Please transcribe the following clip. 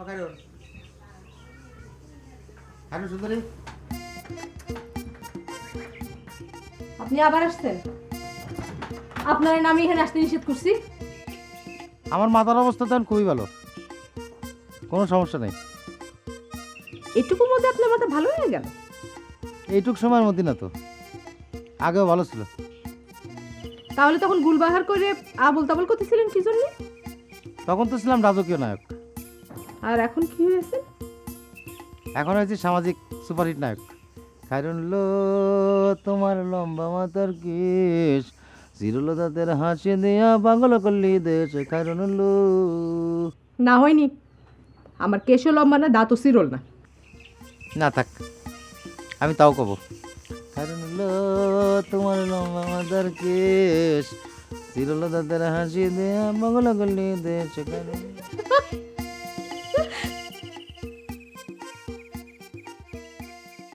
খাইরুন খাইরুন সুন্দরী আপনি আবার আসছেন? আপনার আমি এখানে আসতে নিষেধ করছি? আমার মাথার অবস্থা তো খুবই ভালো, কোনো সমস্যা নেই। এটুকুর মধ্যে আপনার মাথা ভালো হয়ে গেল? এইটুক সময়ের মধ্যে না তো, আগেও ভালো ছিল। তাহলে তখন গুলবাহার করে আবল তাবল করতেছিলেন কি জন্য? তখন তো ছিলাম রাজকীয় নায়ক, আর এখন কি হয়েছে? এখন হয়েছে সামাজিক সুপারহিট নায়ক। খাইরুল্লো তোমার লম্বা মাথার কেশ, চিরুলো তাদের হাসি দিয়া পাগল করলি দেশ। খাইরুল্লো না হয়নি, আমার কেশও লম্বা না, দাঁতও সিরল না। না থাক, আমি তাও কব। খাইরুল্লো তোমার লম্বা মাথার কেশ, চিরুলো তাদের হাসি দিয়া পাগল করলি দেশ।